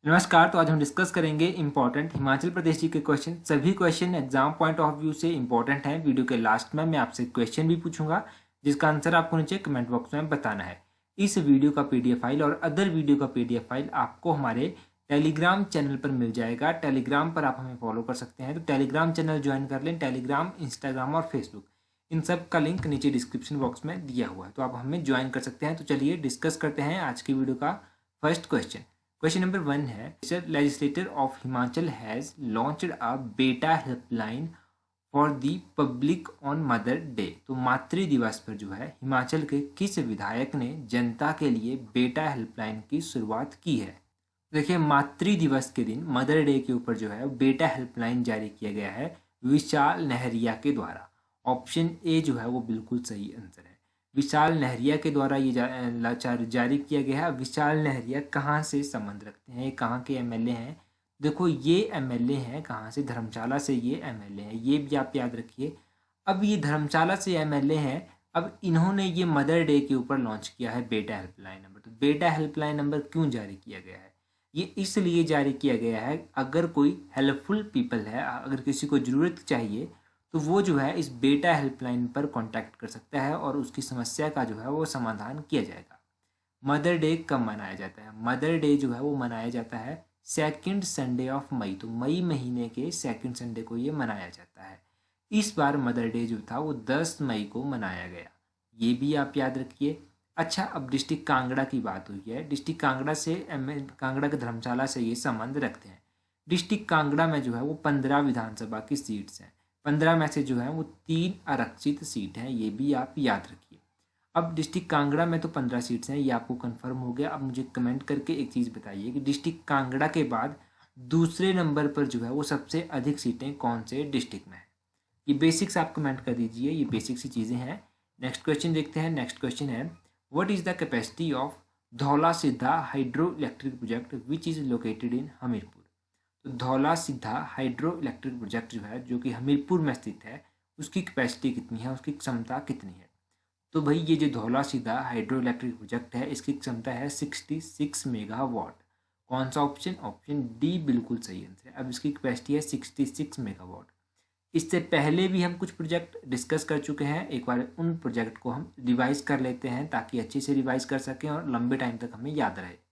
नमस्कार। तो आज हम डिस्कस करेंगे इंपॉर्टेंट हिमाचल प्रदेश जी के क्वेश्चन। सभी question exam point of view से इंपॉर्टेंट हैं। वीडियो के लास्ट में मैं आपसे क्वेश्चन भी पूछूंगा जिसका आंसर आपको नीचे कमेंट बॉक्स में बताना है। इस वीडियो का पीडीएफ फाइल और अदर वीडियो का पीडीएफ फाइल आपको हमारे टेलीग्राम चैनल पर मिल जाएगा। टेलीग्राम पर आप हमें फॉलो कर सकते हैं, तो टेलीग्राम चैनल ज्वाइन कर लें। टेलीग्राम, इंस्टाग्राम और फेसबुक, इन सब का लिंक नीचे डिस्क्रिप्शन बॉक्स में दिया हुआ है, तो आप हमें ज्वाइन कर सकते हैं। तो चलिए डिस्कस करते हैं आज की वीडियो का फर्स्ट क्वेश्चन। क्वेश्चन नंबर 1 है, legislator of Himachal has launched a बेटा helpline for the public on mother day. तो मातृ दिवस पर जो है हिमाचल के किस विधायक ने जनता के लिए बेटा हेल्पलाइन की शुरुआत की है। देखिए, मातृ दिवस के दिन मदर डे के ऊपर जो है बेटा हेल्पलाइन जारी किया गया है विशाल नहरिया के द्वारा। ऑप्शन ए जो है वो बिल्कुल सही आंसर है। विशाल नहरिया के द्वारा ये लाचार जारी किया गया है। विशाल नहरिया कहाँ से संबंध रखते हैं, कहाँ के एमएलए हैं? देखो, ये एमएलए हैं कहाँ से, धर्मशाला से ये एमएलए हैं, ये भी आप याद रखिए। अब ये धर्मशाला से एमएलए हैं। अब इन्होंने ये मदर डे के ऊपर लॉन्च किया है बेटा हेल्पलाइन नंबर। तो बेटा हेल्पलाइन नंबर क्यों जारी किया गया है? ये इसलिए जारी किया गया है, अगर कोई हेल्पफुल पीपल है, अगर किसी को ज़रूरत चाहिए तो वो जो है इस बेटा हेल्पलाइन पर कांटेक्ट कर सकता है और उसकी समस्या का जो है वो समाधान किया जाएगा। मदर डे कब मनाया जाता है? मदर डे जो है वो मनाया जाता है सेकंड संडे ऑफ मई। तो मई महीने के सेकंड संडे को ये मनाया जाता है। इस बार मदर डे जो था वो 10 मई को मनाया गया, ये भी आप याद रखिए। अच्छा, अब डिस्ट्रिक्ट कांगड़ा की बात हुई है। डिस्ट्रिक्ट कांगड़ा से कांगड़ा के धर्मशाला से ये संबंध रखते हैं। डिस्ट्रिक्ट कांगड़ा में जो है वो 15 विधानसभा की सीट्स हैं। 15 में से जो है वो 3 आरक्षित सीट हैं, ये भी आप याद रखिए। अब डिस्ट्रिक्ट कांगड़ा में तो 15 सीट्स हैं, ये आपको कंफर्म हो गया। अब मुझे कमेंट करके एक चीज़ बताइए कि डिस्ट्रिक्ट कांगड़ा के बाद दूसरे नंबर पर जो है वो सबसे अधिक सीटें कौन से डिस्ट्रिक्ट में है? ये बेसिक्स आप कमेंट कर दीजिए, ये बेसिक्स सी चीज़ें हैं। नेक्स्ट क्वेश्चन देखते हैं। नेक्स्ट क्वेश्चन है, what is the capacity of Dhaula Sidh hydro electric project which is located in Hamirpur. तो Dhaula Sidh hydro electric project जो है, जो कि हमीरपुर में स्थित है, उसकी कैपेसिटी कितनी है, उसकी क्षमता कितनी है? तो भाई ये जो धौला सीधा हाइड्रो इलेक्ट्रिक प्रोजेक्ट है, इसकी क्षमता है 66 मेगावाट। कौन सा ऑप्शन? ऑप्शन डी बिल्कुल सही आंसर है। अब इसकी कैपेसिटी है 66 मेगावाट। इससे पहले भी हम कुछ प्रोजेक्ट डिस्कस कर चुके हैं। एक बार उन प्रोजेक्ट को हम रिवाइज कर लेते हैं ताकि अच्छे से रिवाइज कर सकें और लंबे टाइम तक हमें याद रहे।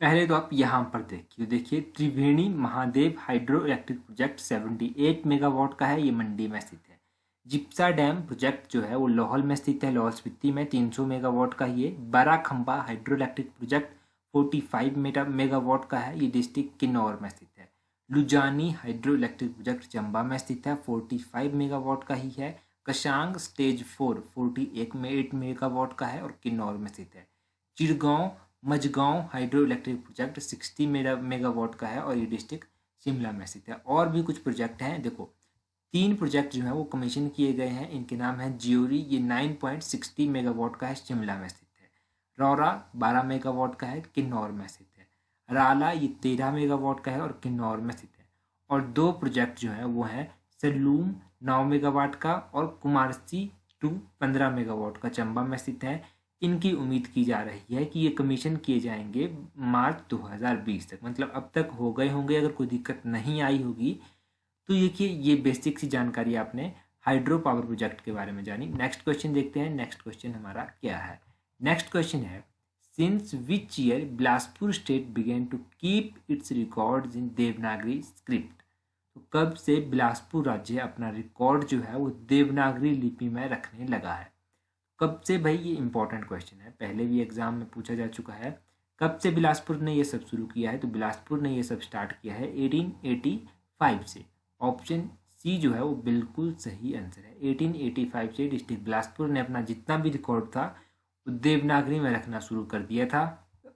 पहले तो आप यहाँ पर देखिए Triveni Mahadev hydro electric project 78 megawatt का है, ये मंडी में स्थित है। जिप्सा डैम प्रोजेक्ट जो है वो लाहौल में स्थित है, लाहौल स्पीति में 300 मेगावाट का ये। Barakhamba hydro electric project 45 megawatt का है, ये डिस्ट्रिक्ट किन्नौर में स्थित है। लुजानी हाइड्रो इलेक्ट्रिक प्रोजेक्ट चंबा में स्थित है, 45 मेगावाट का ही है। कशांग स्टेज 4 48 मेगावाट का है और किन्नौर में स्थित है। Chirgaon Majhgaon hydro electric project 60 megawatt का है और ये डिस्ट्रिक्ट शिमला में स्थित है। और भी कुछ प्रोजेक्ट हैं, देखो 3 प्रोजेक्ट जो है वो कमीशन किए गए हैं, इनके नाम है जियोरी, ये 9.60 मेगावाट का है, शिमला में स्थित है। रौरा 12 मेगावाट का है, किन्नौर में स्थित है। राला ये 13 मेगावाट का है और किन्नौर में स्थित है। और 2 प्रोजेक्ट जो है वो हैं सलूम 9 मेगावाट का और कुमारसी 2 15 मेगावाट का, चंबा में स्थित है। इनकी उम्मीद की जा रही है कि ये कमीशन किए जाएंगे मार्च 2020 तक, मतलब अब तक हो गए होंगे अगर कोई दिक्कत नहीं आई होगी। तो देखिए, ये बेसिक सी जानकारी आपने हाइड्रो पावर प्रोजेक्ट के बारे में जानी। नेक्स्ट क्वेश्चन देखते हैं। नेक्स्ट क्वेश्चन हमारा क्या है? नेक्स्ट क्वेश्चन है, since which year Bilaspur state began to keep its records in Devanagari script. तो कब से बिलासपुर राज्य अपना रिकॉर्ड जो है वो देवनागरी लिपि में रखने लगा है? कब से भाई? ये इंपॉर्टेंट क्वेश्चन है, पहले भी एग्जाम में पूछा जा चुका है। कब से बिलासपुर ने ये सब शुरू किया है? तो बिलासपुर ने ये सब स्टार्ट किया है 1885 से। ऑप्शन सी जो है वो बिल्कुल सही आंसर है। 1885 से डिस्ट्रिक्ट बिलासपुर ने अपना जितना भी रिकॉर्ड था वो देवनागरी में रखना शुरू कर दिया था।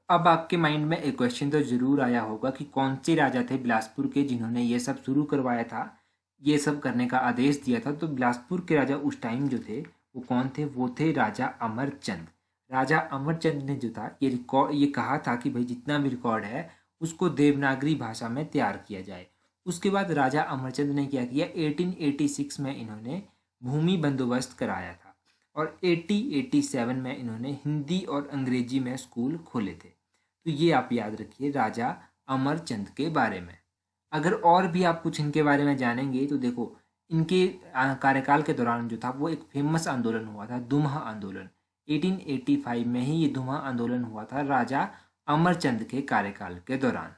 अब आपके माइंड में एक क्वेश्चन तो जरूर आया होगा कि कौन से राजा थे बिलासपुर के जिन्होंने ये सब शुरू करवाया था, ये सब करने का आदेश दिया था। तो बिलासपुर के राजा उस टाइम जो थे वो कौन थे? वो थे राजा अमरचंद। राजा अमरचंद ने जो था ये रिकॉर्ड, ये कहा था कि भाई जितना भी रिकॉर्ड है उसको देवनागरी भाषा में तैयार किया जाए। उसके बाद राजा अमरचंद ने क्या किया, 1886 में इन्होंने भूमि बंदोबस्त कराया था और 1887 में इन्होंने हिंदी और अंग्रेजी में स्कूल खोले थे। तो ये आप याद रखिए, राजा अमरचंद के बारे में। अगर और भी आप कुछ इनके बारे में जानेंगे तो देखो, इनके कार्यकाल के दौरान जो था वो एक फेमस आंदोलन हुआ था, दुम्हा आंदोलन। 1885 में ही ये दुम्हा आंदोलन हुआ था राजा अमरचंद के कार्यकाल के दौरान।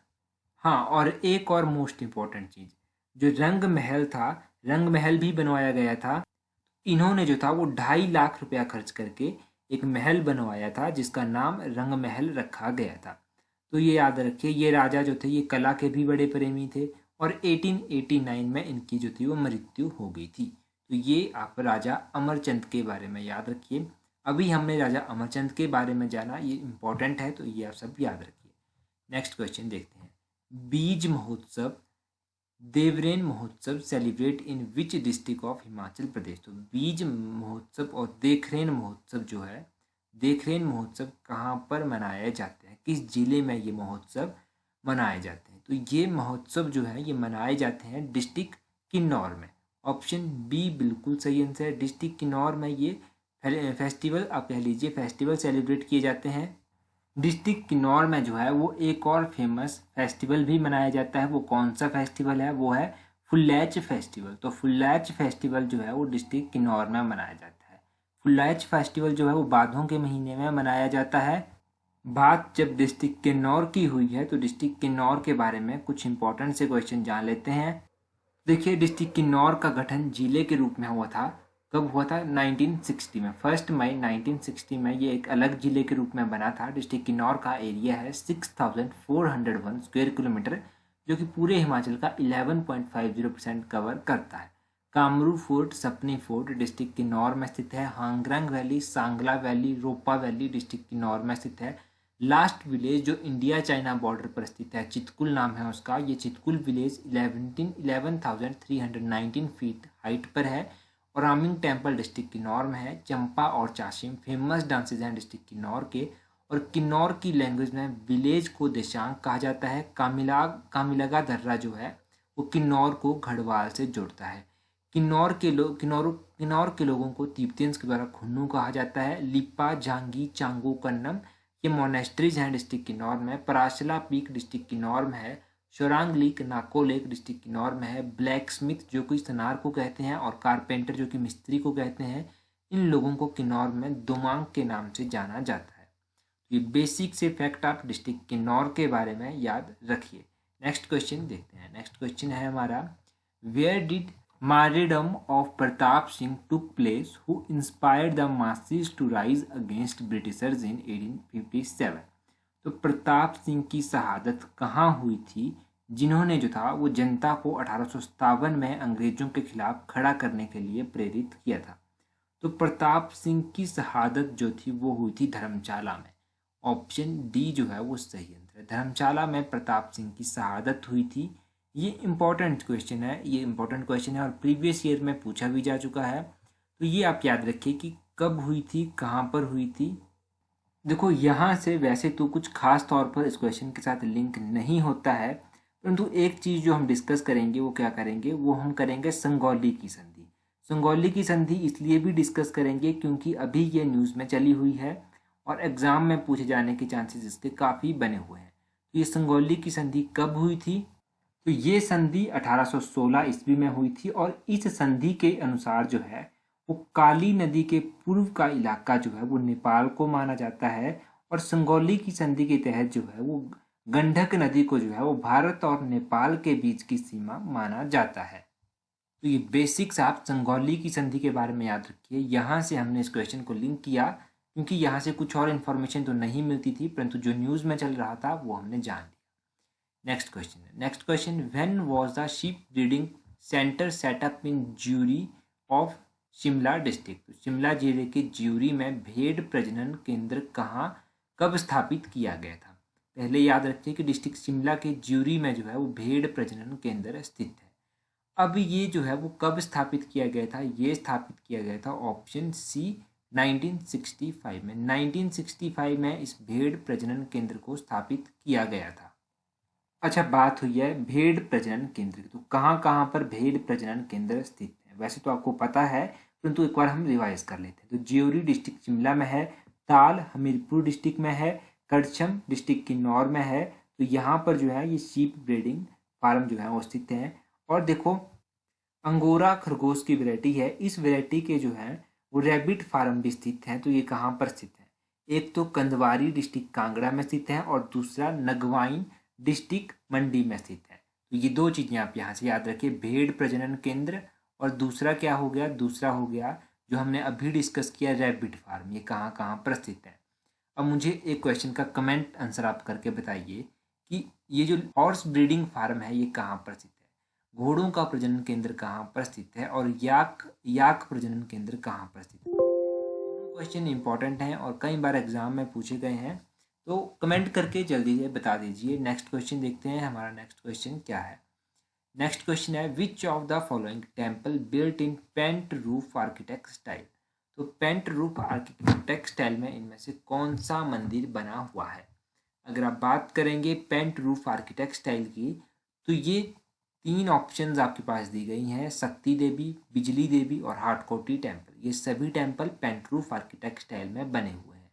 हाँ, और एक और मोस्ट इम्पॉर्टेंट चीज़, जो रंग महल था, रंग महल भी बनवाया गया था। इन्होंने जो था वो 2.5 लाख रुपया खर्च करके एक महल बनवाया था जिसका नाम रंग महल रखा गया था। तो ये याद रखिए, ये राजा जो थे ये कला के भी बड़े प्रेमी थे और 1889 में इनकी जो थी वो मृत्यु हो गई थी। तो ये आप राजा अमरचंद के बारे में याद रखिए। अभी हमने राजा अमरचंद के बारे में जाना, ये इम्पोर्टेंट है तो ये आप सब याद रखिए। नेक्स्ट क्वेश्चन देखते हैं। बीज Mahotsav, Devren Mahotsav celebrate in which district of Himachal Pradesh. तो बीज महोत्सव और देखरेन महोत्सव जो है, देखरेन महोत्सव कहाँ पर मनाए जाते हैं, किस जिले में ये महोत्सव मनाए जाते हैं? तो ये महोत्सव जो है ये मनाए जाते हैं डिस्ट्रिक्ट किन्नौर में। ऑप्शन बी बिल्कुल सही आंसर है। डिस्ट्रिक्ट किन्नौर में ये फेस्टिवल, आप कह लीजिए फेस्टिवल सेलिब्रेट किए जाते हैं। डिस्ट्रिक्ट किन्नौर में जो है वो एक और फेमस फेस्टिवल भी मनाया जाता है। वो कौन सा फेस्टिवल है? वो है फुल्लैच फेस्टिवल। तो फुल्लैच फेस्टिवल जो है वो डिस्ट्रिक्ट किन्नौर में मनाया जाता है। फुल्लैच फेस्टिवल जो है वो भादों के महीने में मनाया जाता है। बात जब डिस्ट्रिक्ट किन्नौर की हुई है तो डिस्ट्रिक्ट किन्नौर के बारे में कुछ इंपॉर्टेंट से क्वेश्चन जान लेते हैं। देखिए, डिस्ट्रिक्ट किन्नौर का गठन जिले के रूप में हुआ था। कब हुआ था? 1960 में, 1 मई 1960 में ये एक अलग जिले के रूप में बना था। डिस्ट्रिक्ट किन्नौर का एरिया है 6401 स्क्वायर किलोमीटर, जो कि पूरे हिमाचल का 11.50% कवर करता है। Kamru fort, Sapni fort district Kinnaur में स्थित है। Hangrang valley, Sangla valley, Ropa valley district Kinnaur में स्थित है। लास्ट विलेज जो इंडिया चाइना बॉर्डर पर स्थित है, चितकुल नाम है उसका। ये चितकुल विलेज 11,319 फीट हाइट पर है। और रामिंग टेम्पल डिस्ट्रिक्ट किन्नौर में है। चंपा और चाशिम फेमस डांसेज हैं डिस्ट्रिक्ट किन्नौर के। और किन्नौर की लैंग्वेज में विलेज को देशांग कहा जाता है। कामिलगा दर्रा जो है वो किन्नौर को गढ़वाल से जोड़ता है। किन्नौर के लोगों को तिब्बतियंस के द्वारा खुन्नू कहा जाता है। लिप्पा, झांगी, चांगो, कन्नम ये मोनेस्ट्रीज हैं डिस्ट्रिक्ट किन्नौर में। पराशला पीक डिस्ट्रिक्ट किन्नौर में है। शोरांग लेक, नाको लेक डिस्ट्रिक्ट किन्नौर में है। ब्लैक स्मिथ जो कि सनार को कहते हैं और कारपेंटर जो कि मिस्त्री को कहते हैं, इन लोगों को किन्नौर में दोमांग के नाम से जाना जाता है। ये बेसिक से फैक्ट आप डिस्ट्रिक्ट किन्नौर के बारे में याद रखिए। नेक्स्ट क्वेश्चन देखते हैं। नेक्स्ट क्वेश्चन है हमारा, where did martyrdom of Pratap Singh took place, who inspired the masses to rise against Britishers in 1857। तो प्रताप सिंह की शहादत कहाँ हुई थी, जिन्होंने जो था वो जनता को 1857 में अंग्रेजों के खिलाफ खड़ा करने के लिए प्रेरित किया था? तो प्रताप सिंह की शहादत जो थी वो हुई थी धर्मशाला में। ऑप्शन डी जो है वो सही आंसर है। धर्मशाला में प्रताप सिंह की शहादत हुई थी। ये इम्पोर्टेंट क्वेश्चन है, ये इम्पोर्टेंट क्वेश्चन है और प्रीवियस ईयर में पूछा भी जा चुका है। तो ये आप याद रखिए कि कब हुई थी, कहाँ पर हुई थी। देखो, यहाँ से वैसे तो कुछ खास तौर पर इस क्वेश्चन के साथ लिंक नहीं होता है, परंतु एक चीज़ जो हम डिस्कस करेंगे वो क्या करेंगे, वो हम करेंगे संगौली की संधि। संगौली की संधि इसलिए भी डिस्कस करेंगे क्योंकि अभी ये न्यूज़ में चली हुई है और एग्ज़ाम में पूछे जाने के चांसेस इसके काफ़ी बने हुए हैं। तो ये संगौली की संधि कब हुई थी? तो ये संधि 1816 ईस्वी में हुई थी और इस संधि के अनुसार जो है वो काली नदी के पूर्व का इलाका जो है वो नेपाल को माना जाता है और संगौली की संधि के तहत जो है वो गंडक नदी को जो है वो भारत और नेपाल के बीच की सीमा माना जाता है। तो ये बेसिक्स आप संगौली की संधि के बारे में याद रखिए। यहाँ से हमने इस क्वेश्चन को लिंक किया क्योंकि यहाँ से कुछ और इन्फॉर्मेशन तो नहीं मिलती थी, परंतु जो न्यूज़ में चल रहा था वो हमने जान लिया। Next question, when was the ship breeding centre setup in jury of Shimla district? तो शिमला जिले के ज्यूरी में भेड़ प्रजनन केंद्र कब स्थापित किया गया था? पहले याद रखिए कि डिस्ट्रिक्ट शिमला के ज्यूरी में जो है वो भेड़ प्रजनन केंद्र स्थित है। अब ये जो है वो कब स्थापित किया गया था? ये स्थापित किया गया था ऑप्शन सी 1965 में। 1965 में इस भेड़ प्रजनन केंद्र को स्थापित किया गया था। अच्छा, बात हुई है भेड़ प्रजनन केंद्र की, तो कहाँ पर भेड़ प्रजनन केंद्र स्थित है? वैसे तो आपको पता है, परंतु एक बार हम रिवाइज कर लेते हैं। तो ज्यूरी डिस्ट्रिक्ट शिमला में है, ताल हमीरपुर डिस्ट्रिक्ट में है, करछम डिस्ट्रिक्ट किन्नौर में है, तो यहाँ पर जो है ये शीप ब्रीडिंग फार्म जो है वो स्थित है। और देखो अंगोरा खरगोश की वैरायटी है, इस वैरायटी के जो है वो रैबिट फार्म भी स्थित हैं। तो ये कहाँ पर स्थित है? एक तो कंदवारी डिस्ट्रिक्ट कांगड़ा में स्थित है और दूसरा नगवाइन डिस्ट्रिक्ट मंडी में स्थित है। तो ये दो चीज़ें आप यहाँ से याद रखिए, भेड़ प्रजनन केंद्र और दूसरा क्या हो गया, दूसरा हो गया जो हमने अभी डिस्कस किया रैबिट फार्म, ये कहाँ कहाँ पर स्थित है। अब मुझे एक क्वेश्चन का कमेंट आंसर आप करके बताइए कि ये जो हॉर्स ब्रीडिंग फार्म है ये कहाँ पर स्थित है, घोड़ों का प्रजनन केंद्र कहाँ पर स्थित है और याक प्रजनन केंद्र कहाँ पर स्थित है। दोनों क्वेश्चन इंपॉर्टेंट हैं और कई बार एग्जाम में पूछे गए हैं, तो कमेंट करके जल्दी से बता दीजिए। नेक्स्ट क्वेश्चन देखते हैं, हमारा नेक्स्ट क्वेश्चन क्या है। नेक्स्ट क्वेश्चन है which of the following temple built in pent roof architect style. तो पेंट रूफ आर्किटेक्ट स्टाइल में इनमें से कौन सा मंदिर बना हुआ है? अगर आप बात करेंगे पेंट रूफ आर्किटेक्ट स्टाइल की, तो ये तीन ऑप्शंस आपके पास दी गई हैं, शक्ति देवी, बिजली देवी और हाटकोटी टेम्पल। ये सभी temple pent roof architect style में बने हुए हैं।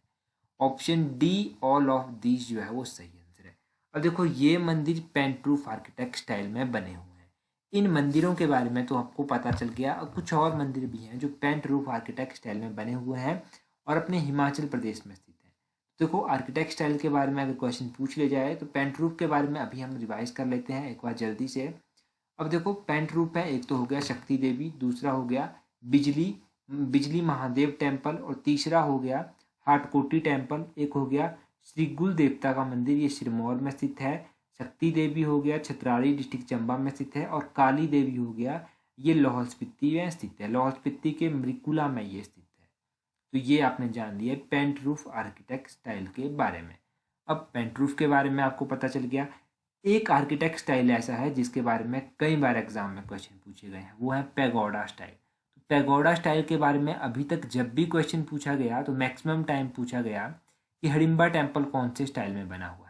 Option D all of these जो है वो सही आंसर है। अब देखो ये मंदिर पेंट रूफ आर्किटेक्ट स्टाइल में बने हुए हैं। इन मंदिरों के बारे में तो आपको पता चल गया। अब कुछ और मंदिर भी हैं जो पेंट रूफ आर्किटेक्ट स्टाइल में बने हुए हैं और अपने हिमाचल प्रदेश में स्थित हैं। देखो आर्किटेक्ट स्टाइल के बारे में अगर क्वेश्चन पूछ ले जाए तो पेंट रूफ के बारे में अभी हम रिवाइज कर लेते हैं एक बार जल्दी से। अब देखो पेंट रूफ है, एक तो हो गया शक्ति देवी, दूसरा हो गया बिजली बिजली महादेव टेम्पल और तीसरा हो गया हाटकोटी टेम्पल, एक हो गया श्री गुल देवता का मंदिर, ये सिरमौर में स्थित है। शक्ति देवी हो गया छतराड़ी डिस्ट्रिक्ट चंबा में स्थित है और काली देवी हो गया ये लाहौल स्पीति में स्थित है, लाहौल स्पीति के मृकुला में ये स्थित है। तो ये आपने जान लिया पेंट रूफ आर्किटेक्ट स्टाइल के बारे में। अब पेंट रूफ के बारे में आपको पता चल गया। एक आर्किटेक्ट स्टाइल ऐसा है जिसके बारे में कई बार एग्जाम में क्वेश्चन पूछे गए हैं, वो है पैगोडा स्टाइल। तो पैगोडा स्टाइल के बारे में अभी तक जब भी क्वेश्चन पूछा गया तो मैक्सिमम टाइम पूछा गया कि हडिम्बा टेम्पल कौन से स्टाइल में बना हुआ है।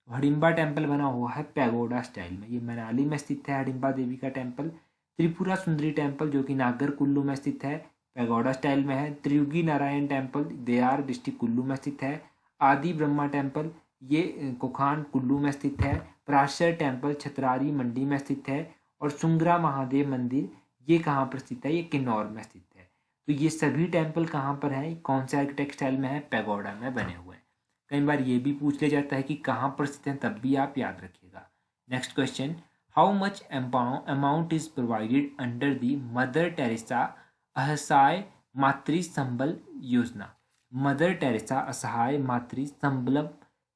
तो हडिम्बा टेम्पल बना हुआ है पैगोडा स्टाइल में, ये मनाली में स्थित है हडिम्बा देवी का टेम्पल। त्रिपुरा सुंदरी टेम्पल जो कि नागर कुल्लू में स्थित है, पैगोडा स्टाइल में है। Triyugi Narayan temple their district Kullu में स्थित है। आदि ब्रह्मा टेम्पल ये कोखान कुल्लू में स्थित है। पराशर टेम्पल छतरारी मंडी में स्थित है और सुंगरा महादेव मंदिर ये कहाँ पर स्थित है, ये किन्नौर में स्थित है। तो ये सभी टेम्पल कहाँ पर हैं, कौन से आर्किटेक्ट स्टाइल में है, पैगोडा में बने हुए हैं। कई बार ये भी पूछ ले जाता है कि कहाँ पर स्थित हैं, तब भी आप याद रखिएगा। Next question, how much amount is provided under the mother Teresa असहाय मातृ संबल योजना। मदर टेरेसा असहाय मातृ संबल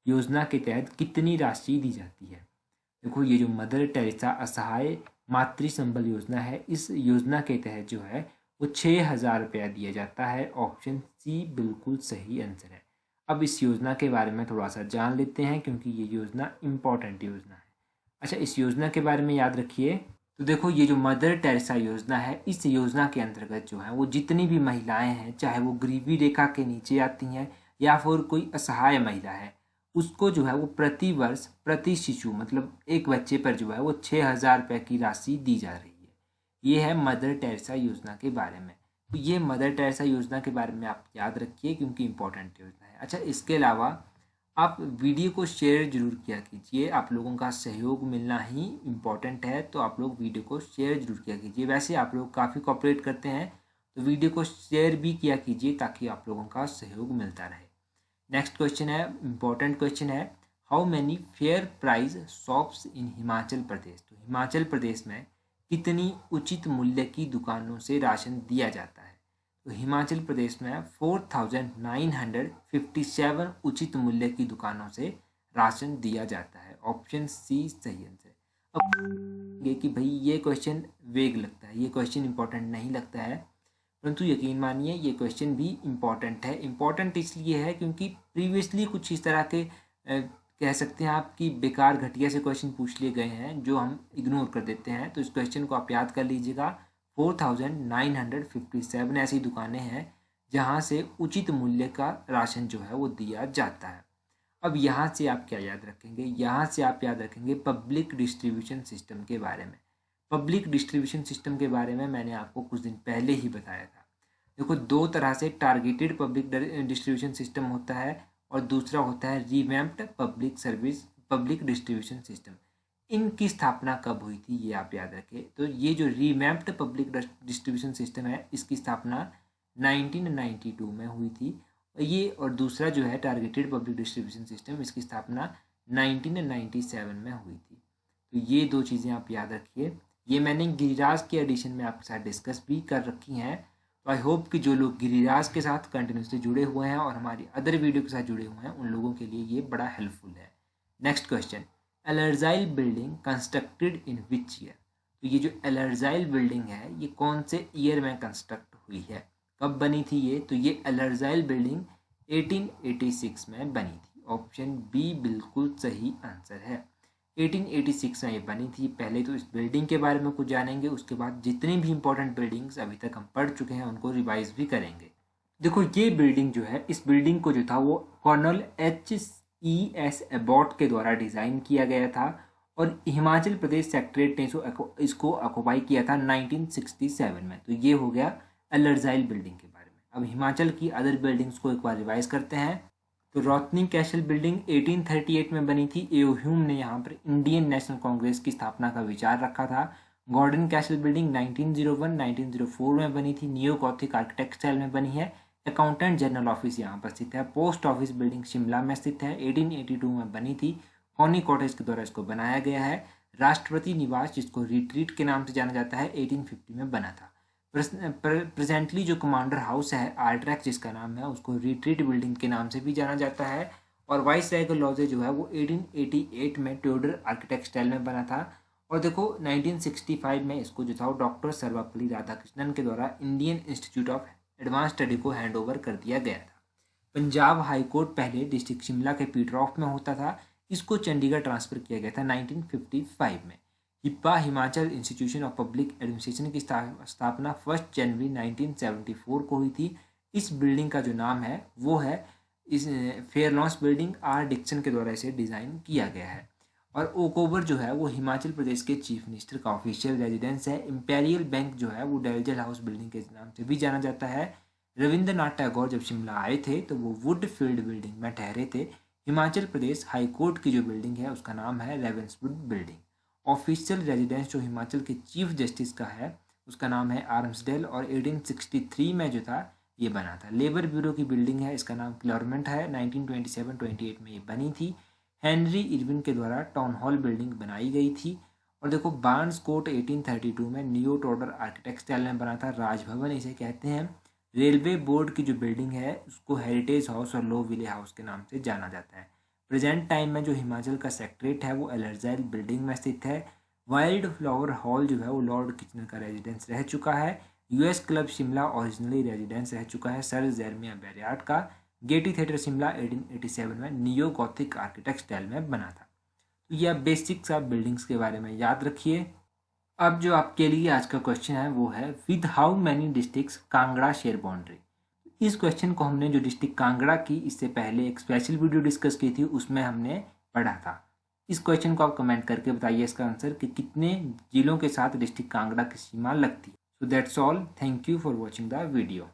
योजना के तहत कितनी राशि दी जाती है? देखो ये जो मदर टेरेसा असहाय मातृ संबल योजना है, इस योजना के तहत जो है वो 6,000 रुपया दिया जाता है। ऑप्शन सी बिल्कुल सही आंसर है। अब इस योजना के बारे में थोड़ा सा जान लेते हैं क्योंकि ये योजना इम्पॉर्टेंट योजना है। अच्छा इस योजना के बारे में याद रखिए। तो देखो ये जो मदर टेरेसा योजना है, इस योजना के अंतर्गत जो है वो जितनी भी महिलाएं हैं, चाहे वो गरीबी रेखा के नीचे आती हैं या फिर कोई असहाय महिला है, उसको जो है वो प्रति वर्ष प्रति शिशु मतलब एक बच्चे पर जो है वो 6,000 रुपये की राशि दी जा रही है। ये है मदर टेरेसा योजना के बारे में। तो ये मदर टेरेसा योजना के बारे में आप याद रखिए क्योंकि इम्पोर्टेंट योजना है। अच्छा इसके अलावा आप वीडियो को शेयर जरूर किया कीजिए, आप लोगों का सहयोग मिलना ही इम्पोर्टेंट है, तो आप लोग वीडियो को शेयर जरूर किया कीजिए। वैसे आप लोग काफ़ी कोऑपरेट करते हैं तो वीडियो को शेयर भी किया कीजिए ताकि आप लोगों का सहयोग मिलता रहे। नेक्स्ट क्वेश्चन है, इम्पोर्टेंट क्वेश्चन है, how many fair price shops in Himachal Pradesh. तो हिमाचल प्रदेश में कितनी उचित मूल्य की दुकानों से राशन दिया जाता है? तो हिमाचल प्रदेश में 4,957 उचित मूल्य की दुकानों से राशन दिया जाता है। ऑप्शन सी सही आंसर। अब ये कि भाई ये क्वेश्चन वेग लगता है, ये क्वेश्चन इंपॉर्टेंट नहीं लगता है, परंतु यकीन मानिए ये क्वेश्चन भी इम्पॉर्टेंट है। इम्पॉर्टेंट इसलिए है क्योंकि प्रीवियसली कुछ इस तरह के कह सकते हैं आपकी बेकार घटिया से क्वेश्चन पूछ लिए गए हैं जो हम इग्नोर कर देते हैं। तो इस क्वेश्चन को आप याद कर लीजिएगा। 4,957 ऐसी दुकानें हैं जहां से उचित मूल्य का राशन जो है वो दिया जाता है। अब यहाँ से आप क्या याद रखेंगे, यहाँ से आप याद रखेंगे पब्लिक डिस्ट्रीब्यूशन सिस्टम के बारे में। पब्लिक डिस्ट्रीब्यूशन सिस्टम के बारे में मैंने आपको कुछ दिन पहले ही बताया था। देखो दो तरह से टारगेटेड पब्लिक डिस्ट्रीब्यूशन सिस्टम होता है और दूसरा होता है revamped public service public distribution system. इनकी स्थापना कब हुई थी ये आप याद रखें। तो ये जो रीमैप्ड पब्लिक डिस्ट्रीब्यूशन सिस्टम है इसकी स्थापना 1992 में हुई थी। ये और दूसरा जो है टारगेटेड पब्लिक डिस्ट्रीब्यूशन सिस्टम, इसकी स्थापना 1997 में हुई थी। तो ये दो चीज़ें आप याद रखिए। ये मैंने गिरिराज के एडिशन में आपके साथ डिस्कस भी कर रखी हैं। तो आई होप कि जो लोग गिरिराज के साथ कंटिन्यूसली जुड़े हुए हैं और हमारी अदर वीडियो के साथ जुड़े हुए हैं उन लोगों के लिए ये बड़ा हेल्पफुल है। Next question, Ellerslie building constructed in which year. तो ये जो एलर्जाइल बिल्डिंग है ये कौन से ईयर में कंस्ट्रक्ट हुई है, कब बनी थी ये? तो ये एलर्जाइल बिल्डिंग 1886 में बनी थी। ऑप्शन बी बिल्कुल सही आंसर है। 1886 में ये बनी थी। पहले तो इस बिल्डिंग के बारे में कुछ जानेंगे, उसके बाद जितनी भी इंपॉर्टेंट बिल्डिंग्स अभी तक हम पढ़ चुके हैं उनको रिवाइज भी करेंगे। देखो ये बिल्डिंग जो है, इस बिल्डिंग को जो था वो कर्नल H.E.S. एबॉट के द्वारा डिज़ाइन किया गया था और हिमाचल प्रदेश सेक्रेटरीट ने इसको ऑक्युपाई किया था 1967 में। तो ये हो गया एलर्जाइल बिल्डिंग के बारे में। अब हिमाचल की अदर बिल्डिंग्स को एक बार रिवाइज करते हैं। तो रॉथनिंग कैसल बिल्डिंग 1838 में बनी थी। एओह्यूम ने यहाँ पर इंडियन नेशनल कांग्रेस की स्थापना का विचार रखा था। गॉर्डन कैसल बिल्डिंग 1901-1904 में बनी थी, नियो गॉथिक आर्किटेक्ट स्टाइल में बनी है। अकाउंटेंट जनरल ऑफिस यहाँ पर स्थित है। पोस्ट ऑफिस बिल्डिंग शिमला में स्थित है, 1882 में बनी थी। कॉनी कॉटेज के द्वारा इसको बनाया गया है। राष्ट्रपति निवास जिसको रिट्रीट के नाम से जाना जाता है 1850 में बना था। प्रेजेंटली जो कमांडर हाउस है आर्ट्रैक जिसका नाम है, उसको रिट्रीट बिल्डिंग के नाम से भी जाना जाता है। और वाइस रायगढ़ लॉज जो है वो 1888 में ट्यूडर आर्किटेक्ट स्टाइल में बना था। और देखो 1965 में इसको जो था वो डॉक्टर सर्वपल्ली राधाकृष्णन के द्वारा Indian institute of advance study को हैंड ओवर कर दिया गया था। पंजाब हाई कोर्ट पहले डिस्ट्रिक्ट शिमला के पीटरऑफ में होता था, इसको चंडीगढ़ ट्रांसफ़र किया गया था 1955 में। HIPA Himachal institution of public administration की स्थापना 1 जनवरी 1974 को हुई थी। इस बिल्डिंग का जो नाम है वो है इस फेयरलॉन्स बिल्डिंग, आर डिक्सन के द्वारा इसे डिज़ाइन किया गया है। और ओक ओवर जो है वो हिमाचल प्रदेश के चीफ मिनिस्टर का ऑफिशियल रेजिडेंस है। इंपेरियल बैंक जो है वो डेलजल हाउस बिल्डिंग के नाम से भी जाना जाता है। रविंद्रनाथ टैगोर जब शिमला आए थे तो वो वुडफील्ड बिल्डिंग में ठहरे थे। हिमाचल प्रदेश हाई कोर्ट की जो बिल्डिंग है उसका नाम है रेवेंसवुड बिल्डिंग। ऑफिशियल रेजिडेंस जो हिमाचल के चीफ जस्टिस का है उसका नाम है आर्म्सडेल और 1863 में जो था ये बना था। लेबर ब्यूरो की बिल्डिंग है, इसका नाम क्लॉरमेंट है, 1927-28 में ये बनी थी। हेनरी इरविन के द्वारा टाउन हॉल बिल्डिंग बनाई गई थी। और देखो बार्न्स कोर्ट 1832 में नियो टॉडर आर्किटेक्ट स्टाइल में बना था, राजभवन इसे कहते हैं। रेलवे बोर्ड की जो बिल्डिंग है उसको हेरिटेज हाउस और लो विले हाउस के नाम से जाना जाता है। प्रेजेंट टाइम में जो हिमाचल का सेक्रेटरीट है वो एलर्जाइल बिल्डिंग में स्थित है। वाइल्ड फ्लावर हॉल जो है वो लॉर्ड किचनर का रेजिडेंस रह चुका है। US club Shimla originally residence रह चुका है सर जेरमिया बैरियाट का। गेटी थिएटर शिमला 1887 में नियो गॉथिक आर्किटेक्ट स्टाइल में बना था। तो यह बेसिक्स आप बिल्डिंग्स के बारे में याद रखिए। अब जो आपके लिए आज का क्वेश्चन है वो है with how many districts Kangra share boundary. इस क्वेश्चन को हमने जो डिस्ट्रिक्ट कांगड़ा की इससे पहले एक स्पेशल वीडियो डिस्कस की थी उसमें हमने पढ़ा था। इस क्वेश्चन को आप कमेंट करके बताइए इसका आंसर कि कितने जिलों के साथ डिस्ट्रिक्ट कांगड़ा की सीमा लगती है। So that's all, thank you for watching the video.